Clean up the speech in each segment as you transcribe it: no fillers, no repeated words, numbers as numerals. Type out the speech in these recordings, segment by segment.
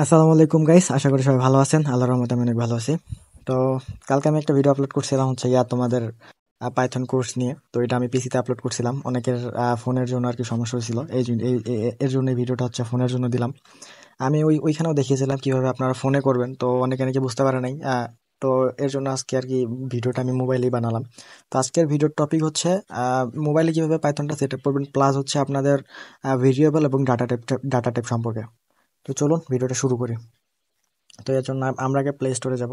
আসসালামু আলাইকুম গাইস, আশা করি সবাই ভালো আছেন। আল্লাহর রহমতে আমি অনেক ভালো আছি। তো কালকে আমি একটা ভিডিও আপলোড করছিলাম হচ্ছে তোমাদের পাইথন কোর্স নিয়ে। তো এটা আমি পিসিতে আপলোড করছিলাম। অনেকের ফোনের জন্য আর কি সমস্যা হয়েছিল, এর জন্য এই ভিডিওটা হচ্ছে ফোনের জন্য দিলাম। আমি ওইখানেও দেখিয়েছিলাম কিভাবে আপনারা ফোনে করবেন, তো অনেকে নাকি বুঝতে পারে নাই। তো এর জন্য আজকে আর কি ভিডিওটা আমি মোবাইলেই বানালাম। তো আজকের ভিডিওর টপিক হচ্ছে মোবাইলে কিভাবে পাইথনটা সেট আপ করবেন, প্লাস হচ্ছে আপনাদের ভেরিয়েবল এবং ডাটা টাইপ সম্পর্কে। তো চলুন ভিডিওটা শুরু করি। তো এর জন্য আমরা আগে প্লে স্টোরে যাব।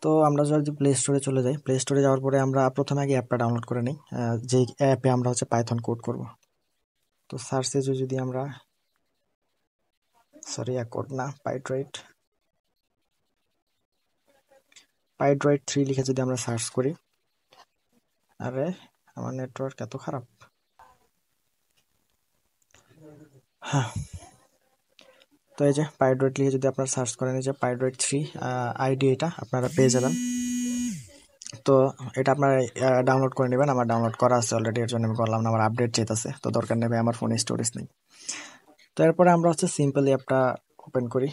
তো আমরা যদি প্লে স্টোরে চলে যাই, প্লে স্টোরে যাওয়ার পরে আমরা প্রথমে আগে অ্যাপটা ডাউনলোড করে নিই, যে অ্যাপে আমরা হচ্ছে পাইথন কোড করব। তো সার্চে যদি আমরা কোড না, পাইড্রয়েড 3 লিখে যদি আমরা সার্চ করি, আরে আমার নেটওয়ার্ক এত খারাপ। হ্যাঁ, তো এই যে পাইড্রয়েড লিখে যদি আপনারা সার্চ করেন, এই যে পাইড্রয়েড 3 আইডি, এটা আপনারা পেয়ে যাবেন। তো এটা আপনারা ডাউনলোড করে নেবেন। আমার ডাউনলোড করা আছে অলরেডি, এর জন্য আমি করলাম না, আমার আপডেট যেতেছে, তো দরকার নেই, আমার ফোনে স্টোরেজ নেই। তো এরপরে আমরা হচ্ছে সিম্পলি অ্যাপটা ওপেন করি।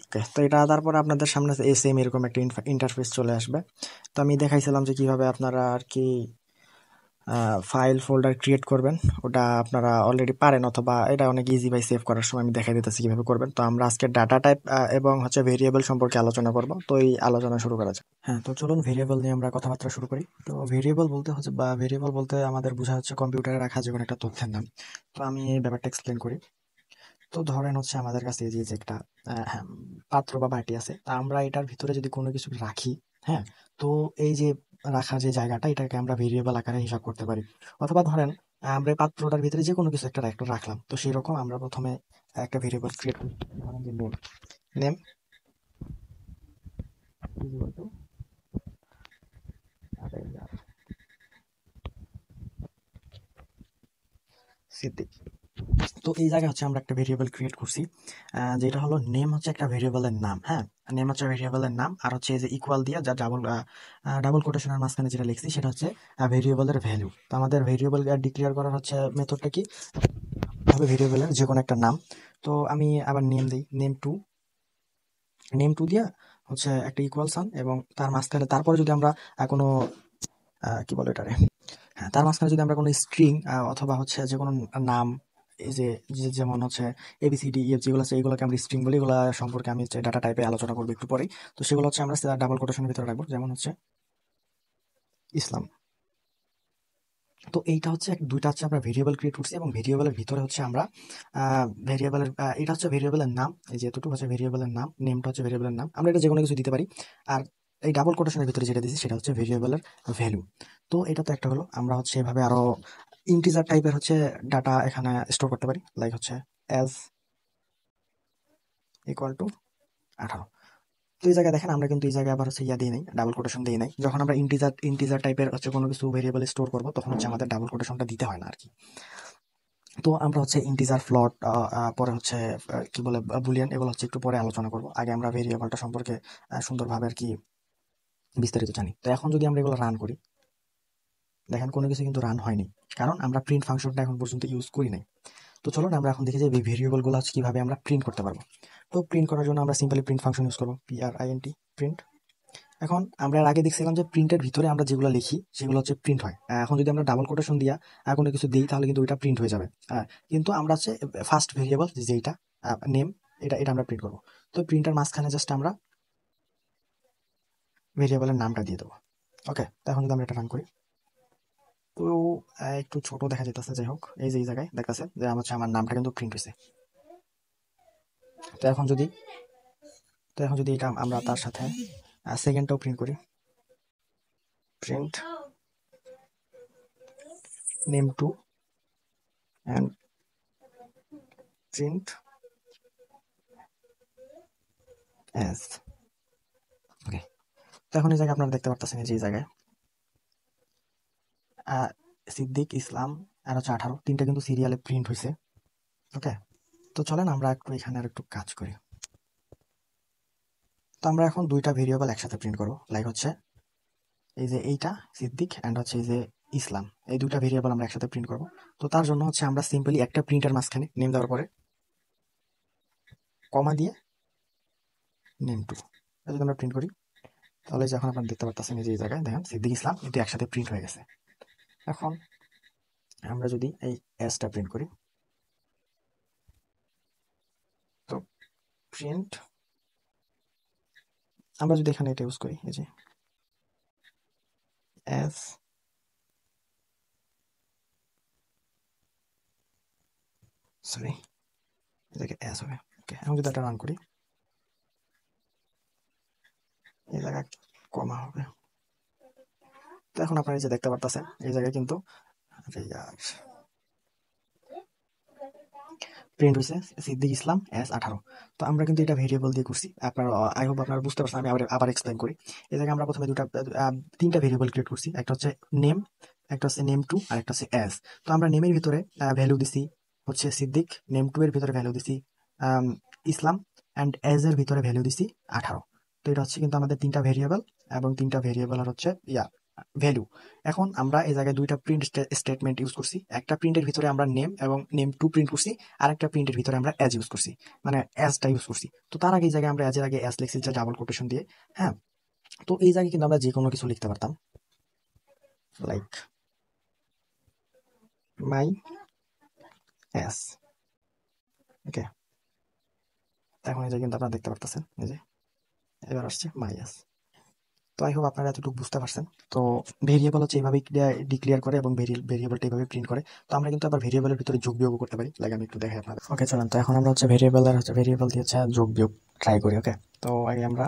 ওকে, তো এটা তারপরে আপনাদের সামনে এই সেম এরকম একটা ইন্টারফেস চলে আসবে। তো আমি দেখাইছিলাম যে কিভাবে আপনারা আর কি ফাইল ফোল্ডার ক্রিয়েট করবেন। ওটা আপনারা অলরেডি পারেন, অথবা এটা অনেক ইজি ভাই, সেভ করার সময় আমি দেখাই দিতেছি কিভাবে করবেন। তো আমরা আজকে ডাটা টাইপ এবং হচ্ছে ভেরিয়েবল সম্পর্কে আলোচনা করব। তো এই আলোচনা শুরু করা যাক। হ্যাঁ, তো চলুন ভেরিয়েবল নিয়ে আমরা কথাবার্তা শুরু করি। তো ভেরিয়েবল বলতে হচ্ছে, বা ভেরিয়েবল বলতে আমাদের বোঝা হচ্ছে কম্পিউটারে রাখা যে কোনো একটা তথ্যের নাম। তো আমি এই ব্যাপারটা এক্সপ্লেন করি। তো ধরেন হচ্ছে আমাদের কাছে এই যে একটা হ্যাঁ, পাত্র বা বাটি আছে, তা আমরা এটার ভিতরে যদি কোনো কিছু রাখি, হ্যাঁ, তো এই যে রাখার যে জায়গাটা, এটাকে আমরা ভেরিয়েবল আকারে হিসাব করতে পারি। অথবা ধরেন আমরা এই পাত্রটার ভিতরে যে কোনো কিছু একটা রাখলাম, তো সেই রকম আমরা প্রথমে একটা ভেরিয়েবল ক্রিয়েট করি। ধরেন যে name, name equal to, Siddique. তো এই জায়গায় হচ্ছে আমরা একটা ভেরিয়েবল ক্রিয়েট করছি, যেটা হলো নেম, হচ্ছে একটা ভেরিয়েবলের নাম। হ্যাঁ, নেম হচ্ছে ভেরিয়েবলের নাম, আর হচ্ছে এই যে ইকুয়াল দিয়ে যা ডাবল ডাবল কোটেশনের মাঝখানে যেটা লিখছি সেটা হচ্ছে ভেরিয়েবলের ভ্যালু। তো আমাদের ভেরিয়েবল ডিক্লেয়ার করার হচ্ছে মেথডটা কি হবে, ভেরিয়েবলের যে কোনো একটা নাম। তো আমি আবার নেম দিই, নেম টু দিয়া হচ্ছে একটা ইকুয়াল সান, এবং তার মাঝখানে তারপরে যদি আমরা কোনো কি বলে এটারে, হ্যাঁ, তার মাঝখানে যদি আমরা কোনো স্ট্রিং অথবা হচ্ছে যে কোনো নাম, এই যে যেমন হচ্ছে এবিসিডি ইএফ যেগুলো আছে, এগুলোকে আমরা স্ট্রিং বলি। এগুলো সম্পর্কে আমি ডাটা টাইপে আলোচনা করবো একটু পরেই। তো সেগুলো হচ্ছে আমরা ডাবল কোটেশনের ভিতরে রাখবো, যেমন হচ্ছে ইসলাম। তো এইটা হচ্ছে দুইটা হচ্ছে আমরা ভেরিয়েবল ক্রিয়েট করছি, এবং ভেরিয়েবলের ভিতরে হচ্ছে আমরা ভেরিয়েবলের এটা হচ্ছে ভেরিয়েবলের নাম, এই যে এতটুকু হচ্ছে ভেরিয়েবলের নাম, নেমটা হচ্ছে ভেরিয়েবলের নাম, আমরা এটা যে কোনো কিছু দিতে পারি। আর এই ডাবল কোটেশনের ভিতরে যেটা দিচ্ছি সেটা হচ্ছে ভেরিয়েবলের ভ্যালু। তো এটা তো একটা হলো। আমরা হচ্ছে এভাবে আরো ইন্টিজার টাইপের হচ্ছে ডাটা এখানে স্টোর করতে পারি, লাইক হচ্ছে এজ ইকুয়াল টু 18। তো এই জায়গায় দেখেন আমরা কিন্তু এই জায়গায় আবার হচ্ছে দিই নাই, ডাবল কোটেশন দিই নাই। যখন আমরা ইন্টিজার টাইপের হচ্ছে কোনো কিছু ভেরিয়েবল স্টোর করবো, তখন হচ্ছে আমাদের ডাবল কোটেশনটা দিতে হয় না আর কি। তো আমরা হচ্ছে ইন্টিজার, ফ্লট, পরে হচ্ছে কি বলে বুলিয়ান, এগুলো হচ্ছে একটু পরে আলোচনা করব। আগে আমরা ভেরিয়েবলটা সম্পর্কে সুন্দরভাবে আর কি বিস্তারিত জানি। তো এখন যদি আমরা এগুলো রান করি, দেখেন কোনো কিছু কিন্তু রান হয়নি, কারণ আমরা প্রিন্ট ফাংশনটা এখন পর্যন্ত ইউজ করি নাই। তো চলুন আমরা এখন দেখি যে এই ভেরিয়েবলগুলো হচ্ছে কিভাবে আমরা প্রিন্ট করতে পারবো। তো প্রিন্ট করার জন্য আমরা সিম্পলি প্রিন্ট ফাংশন ইউজ করবো, PRINT, প্রিন্ট। এখন আমরা এর আগে দেখছিলাম যে প্রিন্টের ভিতরে আমরা যেগুলো লিখি সেগুলো হচ্ছে প্রিন্ট হয়। এখন যদি আমরা ডাবল কোটেশন দিয়া কোনো কিছু দিই, তাহলে কিন্তু ওইটা প্রিন্ট হয়ে যাবে। কিন্তু আমরা হচ্ছে ফার্স্ট ভেরিয়েবল যেটা নেম, এটা এটা আমরা প্রিন্ট করবো। তো প্রিন্টার মাঝখানে জাস্ট আমরা ভেরিয়েবলের নামটা দিয়ে দেবো। ওকে, তো এখন যদি আমরা এটা রান করি, তো একটু ছোট দেখা যেতেছে, যাই হোক, এই যে এই জায়গায় দেখাচ্ছে যে আমার হচ্ছে আমার নামটা কিন্তু প্রিন্ট হয়েছে। তো এখন যদি এটা আমরা তার সাথে সেকেন্ডটাও প্রিন্ট করি, print name two and print as. Okay, তো এখন এই জায়গায় আপনারা দেখতে পারতেছেন, এই যে এই জায়গায় আহ, সিদ্দিক, ইসলাম আর হচ্ছে 18, তিনটা কিন্তু সিরিয়ালে প্রিন্ট হয়েছে। ওকে, তো চলেন আমরা একটু এখানে আর একটু কাজ করি। তো আমরা এখন দুইটা ভেরিয়েবল একসাথে প্রিন্ট করবো, লাইক হচ্ছে এই যে এইটা সিদ্দিক, অ্যান্ড হচ্ছে এই যে ইসলাম, এই দুইটা ভেরিয়েবল আমরা একসাথে প্রিন্ট করব। তো তার জন্য হচ্ছে আমরা সিম্পলি একটা প্রিন্টের মাঝখানে নেম দেওয়ার পরে কমা দিয়ে নেম টু যদি আমরা প্রিন্ট করি, তাহলে যখন আপনারা দেখতে পাচ্ছেন এই যে এই জায়গায় দেখেন সিদ্দিক ইসলাম কিন্তু একসাথে প্রিন্ট হয়ে গেছে। এখন আমরা যদি এই এসটা প্রিন্ট করি, তো প্রিন্ট আমরা যদি এখানে এটা ইউজ করি, এই যে এস, সরি এটাকে এস হবে। ওকে, এখন যদি এটা রান করি, এই জায়গায় কমা হবে। তো এখন আপনারা এই যে দেখতে পারতেছেন এই জায়গায় কিন্তু প্রিন্ট হয়েছে সিদ্দিক ইসলাম S18। তো আমরা কিন্তু এটা ভেরিয়েবল দিয়ে করছি, আপনার আই হোপ আপনারা বুঝতে পারছেন। আমি আবার এক্সপ্লেন করি। এই জায়গায় আমরা প্রথমে তিনটা ভেরিয়েবল ক্রিয়েট করছি, একটা হচ্ছে নেম, একটা হচ্ছে নেম টু, আর একটা হচ্ছে এস। তো আমরা নেমের ভিতরে ভ্যালু দিছি হচ্ছে সিদ্দিক, নেম টু এর ভিতরে ভ্যালু দিছি ইসলাম, অ্যান্ড এজ এর ভিতরে ভ্যালু দিছি 18। তো এটা হচ্ছে কিন্তু আমাদের তিনটা ভেরিয়েবল, এবং তিনটা ভেরিয়েবল আর হচ্ছে ভ্যালু। এখন আমরা এই জায়গায় দুইটা প্রিন্ট স্টেটমেন্ট ইউজ করছি। একটা প্রিন্টের ভিতরে আমরা নেম এবং নেম টু প্রিন্ট করছি, আর একটা প্রিন্টের ভিতরে আমরা এজ ইউজ করছি, মানে এজটা ইউজ করছি। তো তার আগে এই জায়গায় আমরা এজের আগে এজ লিখছি যে ডাবল কোটেশন দিয়ে। হ্যাঁ, তো এই জায়গায় কিন্তু আমরা যে কোনো কিছু লিখতে পারতাম, লাইক মাই এস। ওকে, এখন এই যে কিন্তু আপনারা দেখতে পারতেছেন এই যে এবার আসছে মাই এস। তো আই হোপ আপনারা এতটুকু বুঝতে পারছেন। তো ভেরিয়েবল হচ্ছে এইভাবেই ডিক্লেয়ার করে এবং ভেরিয়েবলটা এইভাবে প্রিন্ট করে। তো আমরা কিন্তু আবার ভেরিয়েবলের ভিতরে যোগ বিয়োগ করতে পারি, লাগে আমি একটু দেখাই আপনাদের। ওকে চলেন, তো এখন আমরা হচ্ছে ভেরিয়েবল দিয়ে হচ্ছে যোগ বিয়োগ ট্রাই করি। ওকে, তো আগে আমরা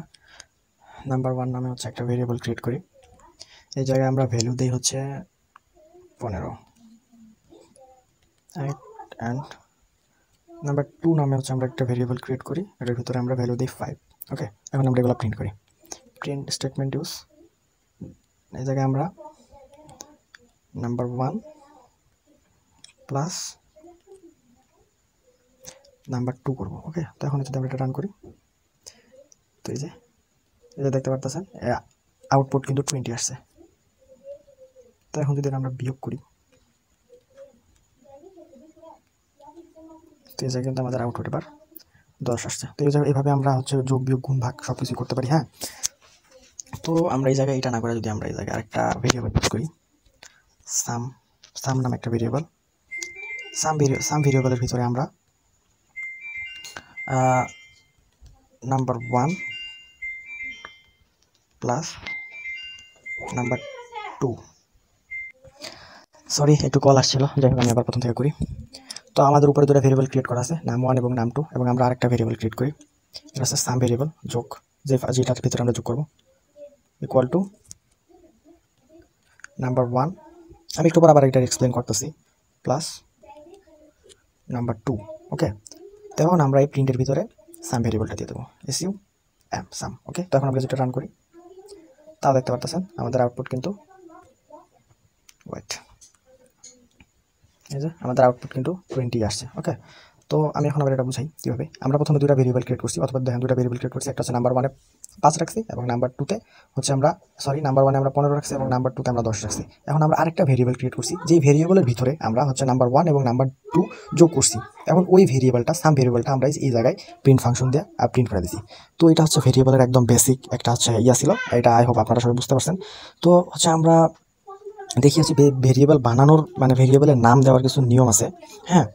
নাম্বার 1 নামে হচ্ছে একটা ভেরিয়েবল ক্রিয়েট করি। এই জায়গায় আমরা ভ্যালু দিই হচ্ছে 15, অ্যান্ড নাম্বার 2 নামে হচ্ছে আমরা একটা ভেরিয়েবল ক্রিয়েট করি, এটার ভিতরে আমরা ভ্যালু দিই 5। ওকে, এখন আমরা এগুলো প্রিন্ট করি। প্রিন্ট স্টেটমেন্ট ইউজ, এই জায়গায় আমরা নাম্বার 1 প্লাস নাম্বার 2 করবো। ওকে, তো এখন যদি আমরা এটা রান করি, তো এই যে দেখতে পারতেছেন আউটপুট কিন্তু 20 আসছে। তো এখন যদি আমরা বিয়োগ করি, তো এই জায়গায় কিন্তু আমাদের আউটপুট এবার 10 আসছে। তো এই জায়গায় এইভাবে আমরা হচ্ছে যোগ বিয়োগ গুণ ভাগ সব কিছু করতে পারি। হ্যাঁ, তো আমরা এই জায়গায় এটা না করে যদি আমরা এই জায়গায় আরেকটা ভেরিয়েবল ইউজ করি, সাম নামে একটা ভেরিয়েবল। সাম ভেরিয়েবলের ভিতরে আমরা নাম্বার 1 প্লাস নাম্বার 2, সরি একটু কল আসছিল, যাই হোক আমি আবার প্রথম থেকে করি। তো আমাদের উপরে দুটো ভেরিয়েবল ক্রিয়েট করা আছে, নাম 1 এবং নাম 2, এবং আমরা আরেকটা ভেরিয়েবল ক্রিয়েট করি, এটা হচ্ছে সাম ভেরিয়েবল যোগ, যেটার ভিতরে আমরা যোগ করবো, ইকুয়াল টু নাম্বার 1, আমি একটু পর আবার এটা এক্সপ্লেন করতেছি, প্লাস নাম্বার 2। ওকে, তো এখন আমরা এই প্রিন্টের ভিতরে সাম ভেরিয়েবলটা দিয়ে দেবো, সাম। ওকে, তো এখন আমরা যেটা রান করি, তাও দেখতে পারতেছেন আমাদের আউটপুট কিন্তু এই যে আমাদের আউটপুট কিন্তু 20 আসছে। ওকে, তো আমি এখন আবার এটা বুঝাই কীভাবে। আমরা প্রথমে দুটা ভেরিয়েবল ক্রিয়েট করছি, অথবা দেখেন দুটা ভেরিয়েবল ক্রিয়েট করছি, একটা হচ্ছে নাম্বার 1-এ 5 রাখছি, এবং নাম্বার 2-তে হচ্ছে আমরা নাম্বার 1-এ আমরা 15 রাখছি, এবং নাম্বার 2-তে আমরা 10 রাখছি। এখন আমরা আরেকটা ভেরিয়েবল ক্রিয়েট করছি, যেই ভেরিয়েবলের ভিতরে আমরা হচ্ছে নাম্বার 1 এবং নাম্বার 2 যোগ করছি। এখন ওই ভেরিয়েবলটা, সাম ভেরিয়েবলটা আমরা এই জায়গায় প্রিন্ট ফাংশন দিয়ে প্রিন্ট করে দিছি। তো এটা হচ্ছে ভেরিয়েবলের একদম বেসিক একটা হচ্ছে ছিল, এটা আই হোপ আপনারা সবাই বুঝতে পারছেন। তো হচ্ছে আমরা দেখি হচ্ছে ভেরিয়েবল বানানোর, মানে ভেরিয়েবলের নাম দেওয়ার কিছু নিয়ম আছে। হ্যাঁ,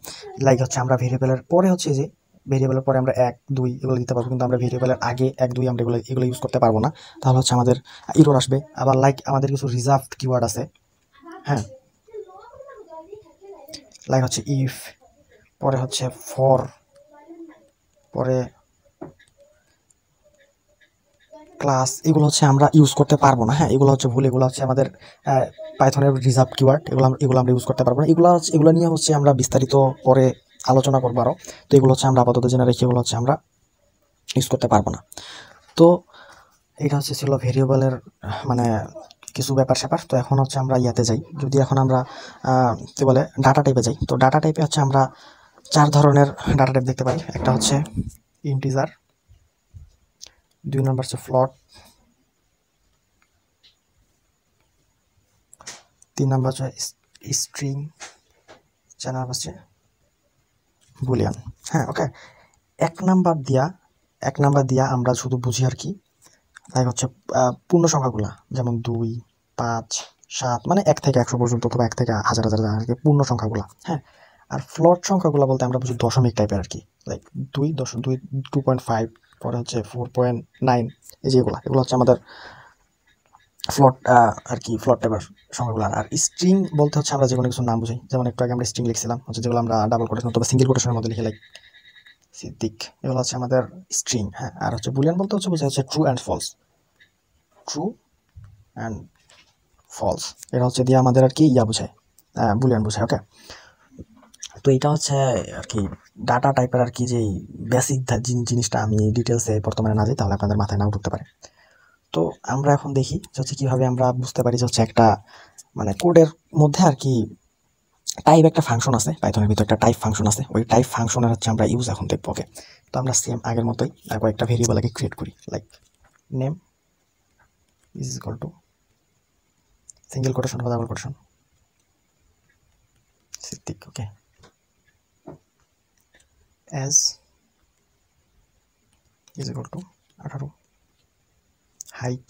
লাইক হচ্ছে আমরা ভেরিয়েবলের পরে হচ্ছে যে ভেরিয়েবলের পরে আমরা 1, 2 এগুলো দিতে পারবো, কিন্তু আমরা ভেরিয়েবলের আগে 1, 2 আমরা এগুলো ইউজ করতে পারবো না, তাহলে হচ্ছে আমাদের এরর আসবে। আবার লাইক আমাদের কিছু রিজার্ভ কিওয়ার্ড আছে। হ্যাঁ, লাইক হচ্ছে ইফ, পরে হচ্ছে ফর, পরে ক্লাস, এগুলো হচ্ছে আমরা ইউজ করতে পারবো না। হ্যাঁ, এগুলো হচ্ছে ভুল, এগুলো হচ্ছে আমাদের পাইথনের রিজার্ভ কিওয়ার্ড, এগুলো আমরা ইউজ করতে পারবো না। এগুলো নিয়ে হচ্ছে আমরা বিস্তারিত পরে আলোচনা করবো আরও। তো এগুলো হচ্ছে আমরা আপাতত জেনে রেখে এগুলো হচ্ছে আমরা ইউজ করতে পারবো না। তো এটা হচ্ছে ছিল ভেরিয়েবলের মানে কিছু ব্যাপার স্যাপার। তো এখন হচ্ছে আমরা ইয়াতে যাই, যদি এখন আমরা কী বলে ডাটা টাইপে যাই, তো ডাটা টাইপে হচ্ছে আমরা 4 ধরনের ডাটা টাইপ দেখতে পাই। একটা হচ্ছে ইন্টিজার, 2 নম্বর হচ্ছে ফ্লট, 3 নাম্বার হচ্ছে স্ট্রিং, 4 নাম্বার হচ্ছে বুলিয়ান। হ্যাঁ, ওকে। এক নাম্বার দিয়া আমরা শুধু বুঝি আর কি, তাই হচ্ছে পূর্ণ সংখ্যাগুলা, যেমন 2, 5, 7, মানে 1 থেকে 100 পর্যন্ত, অথবা 1 থেকে হাজার হাজার আর কি পূর্ণ সংখ্যাগুলা। হ্যাঁ, আর ফ্লট সংখ্যাগুলা বলতে আমরা বুঝি দশমিক টাইপের আর কি, লাইক 2.5, পরে হচ্ছে 4.9, এই যে এগুলো হচ্ছে আমাদের ফ্লট আর কি, ফ্লট টাইপের সংখ্যাগুলো। আর স্ট্রিং বলতে হচ্ছে আমরা যে কোনো কিছু নাম বুঝি, যেমন একটু আগে আমরা স্ট্রিং লিখছিলাম, হচ্ছে যেগুলো আমরা ডাবল কোটেশন অথবা সিঙ্গেল কোটেশনের মধ্যে লিখে, লাইক সিদ্দিক, এগুলো হচ্ছে আমাদের স্ট্রিং। হ্যাঁ, আর হচ্ছে বুলিয়ান বলতে হচ্ছে বোঝা হচ্ছে true and false, true and false, এটা হচ্ছে দিয়ে আমাদের আর কি বোঝায়, বুলিয়ান বোঝায়। ওকে, তো এটা হচ্ছে আর কি ডাটা টাইপের আর কি, যে বেসিক জিনিসটা আমি ডিটেলসে বর্তমানে না যাই, তাহলে আপনাদের মাথায় নাও ঢুকতে পারে। তো আমরা এখন দেখি যে হচ্ছে কীভাবে আমরা বুঝতে পারি যে হচ্ছে একটা মানে কোডের মধ্যে আর কি টাইপ একটা ফাংশন আছে, পাইথনের ভিতরে একটা টাইপ ফাংশন আছে, ওই টাইপ ফাংশনের হচ্ছে আমরা ইউজ এখন দেখবো। ওকে, তো আমরা সেম আগের মতোই কয়েকটা ভেরিয়েবল আগে ক্রিয়েট করি, like name is equal to single quotation বা double quotation Siddique. Okay, as is equal to 18, height,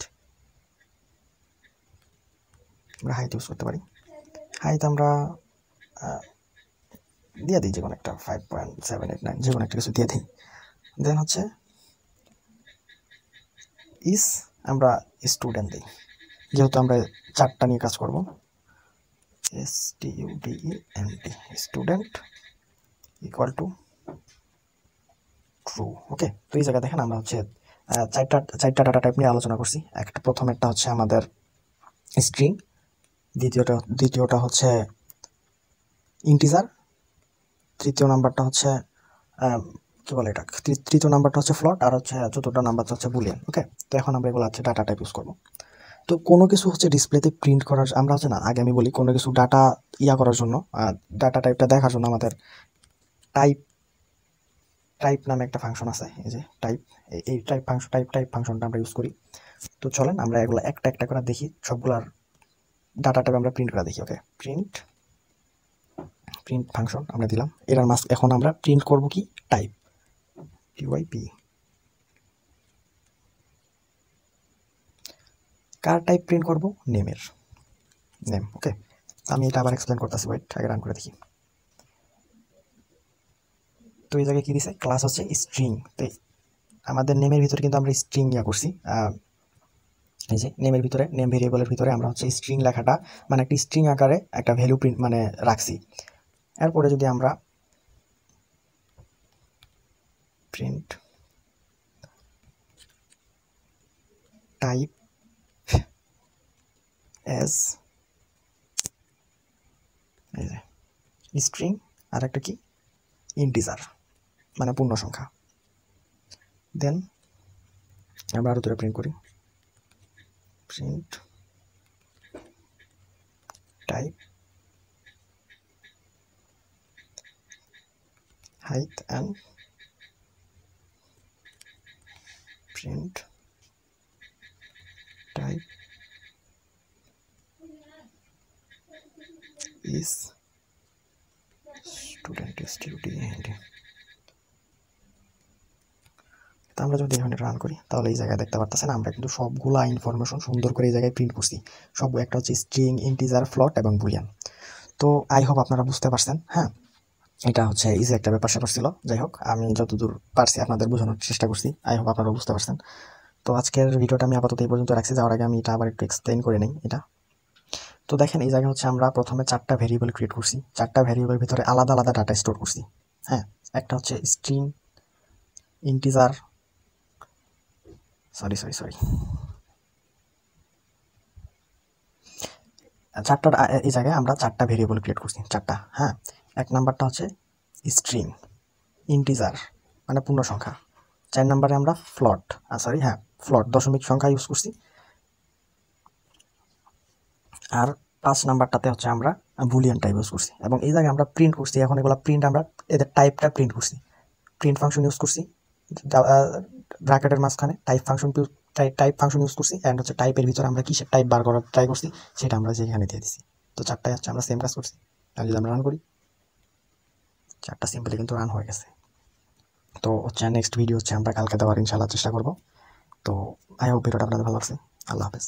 আমরা হাইট ইউজ করতে পারি, হাইট আমরা দিয়ে দিই যে কোনো একটা 5.789, যে কোনো একটা কিছু দিয়ে দিই। দেন হচ্ছে ইস, আমরা স্টুডেন্ট দিই, যেহেতু আমরা 4টা নিয়ে কাজ করব, student, student equal to true. Okay, তো এই জায়গায় দেখেন আমরা হচ্ছে চারটা ডাটা টাইপ নিয়ে আলোচনা করছি। প্রথমেরটা হচ্ছে আমাদের স্ট্রিং, দ্বিতীয়টা হচ্ছে ইন্টিজার, তৃতীয় নাম্বারটা হচ্ছে কি বলে এটা, তৃতীয় নাম্বারটা হচ্ছে ফ্লট, আর হচ্ছে চতুর্থ নাম্বারটা হচ্ছে বুলিয়ান। ওকে, তো এখন আমরা এগুলো হচ্ছে ডাটা টাইপ ইউজ করবো। তো কোনো কিছু হচ্ছে ডিসপ্লেতে প্রিন্ট করার, আমরা হচ্ছে না, আগে আমি বলি, কোনো কিছু ডাটা করার জন্য, ডাটা টাইপটা দেখার জন্য আমাদের টাইপ নামে একটা ফাংশন আছে, এই যে টাইপ, এই টাইপ ফাংশনটা আমরা ইউজ করি। তো চলেন আমরা এগুলো একটা একটা করে দেখি, সবগুলার ডাটা টাইপ আমরা প্রিন্ট করে দেখি। ওকে, প্রিন্ট ফাংশন আমরা দিলাম, এটার এখন আমরা প্রিন্ট করব কি, টাইপ, typ, কার টাইপ প্রিন্ট করব, নেমের, নেম। ওকে, আমি এটা আবার এক্সপ্লেন করতেছি, ওয়েট, আগে রান করে দেখি। তো এই জায়গায় কি দিছে, ক্লাস হচ্ছে স্ট্রিং, তো আমাদের নেমের ভিতরে কিন্তু আমরা স্ট্রিং করছি, এই যে নেমের ভিতরে, নেম ভেরিয়েবলের ভিতরে আমরা হচ্ছে স্ট্রিং লেখাটা, মানে একটা স্ট্রিং আকারে একটা ভ্যালু প্রিন্ট মানে রাখছি। এরপরে যদি আমরা প্রিন্ট টাইপ এজ, এই যে স্ট্রিং, আর একটা কি ইন্টিজার, মানে পূর্ণ সংখ্যা, দেন আমরা আরো দুটো প্রিন্ট করি, print type height and print type is student, আমরা যদি এখানে রান করি, তাহলে এই জায়গায় দেখতে পারতেছেন আমরা কিন্তু সবগুলা ইনফরমেশন সুন্দর করে এই জায়গায় প্রিন্ট করছি, সব একটা হচ্ছে স্ট্রিং, ইন্টিজার, ফ্লট এবং বুলিয়ান। তো আই হোপ আপনারা বুঝতে পারছেন। হ্যাঁ, এটা হচ্ছে ইজি একটা ব্যাপার স্যাপার ছিল, যাই হোক আমি যতদূর পারছি আপনাদের বোঝানোর চেষ্টা করছি, আই হোপ আপনারা বুঝতে পারছেন। তো আজকের ভিডিওটা আমি আপাতত এই পর্যন্ত রাখছি, যাওয়ার আগে আমি এটা আবার একটু এক্সপ্লেন করে নিই এটা। তো দেখেন এই জায়গায় হচ্ছে আমরা প্রথমে 4টা ভেরিয়েবল ক্রিয়েট করছি, 4টা ভেরিয়েবলের ভিতরে আলাদা আলাদা ডাটা স্টোর করছি। হ্যাঁ, একটা হচ্ছে স্ট্রিং, ইন্টিজার, সরি এই জায়গায় আমরা 4টা ভেরিয়েবল ক্রিয়েট করছি, 4টা। হ্যাঁ, এক নাম্বারটা হচ্ছে স্ট্রিং, ইন্টিজার মানে পূর্ণ সংখ্যা, 4 নাম্বারে আমরা ফ্লট, ফ্লট দশমিক সংখ্যা ইউজ করছি, আর 5 নাম্বারটাতে হচ্ছে আমরা বুলিয়ান টাইপ ইউজ করছি। এবং এই জায়গায় আমরা প্রিন্ট করছি, এখন এগুলো প্রিন্ট, আমরা এদের টাইপটা প্রিন্ট করছি, প্রিন্ট ফাংশন ইউজ করছি, ব্র্যাকেটের মাঝখানে টাইপ ফাংশন ইউজ করছি, অ্যান্ড হচ্ছে টাইপের ভিতরে আমরা কিসের টাইপ বার করার ট্রাই করছি সেটা আমরা যেখানে দিয়ে দিছি। তো 4টায় হচ্ছে আমরা সেম কাজ করছি। আর যদি আমরা রান করি, 4টা সিম্পলি কিন্তু রান হয়ে গেছে। তো হচ্ছে নেক্সট ভিডিও হচ্ছে আমরা কালকে দেওয়ার ইনশাল্লাহ চেষ্টা করবো। তো আই হোপ ভিডিওটা আপনাদের ভালো লাগছে। আল্লাহ হাফেজ।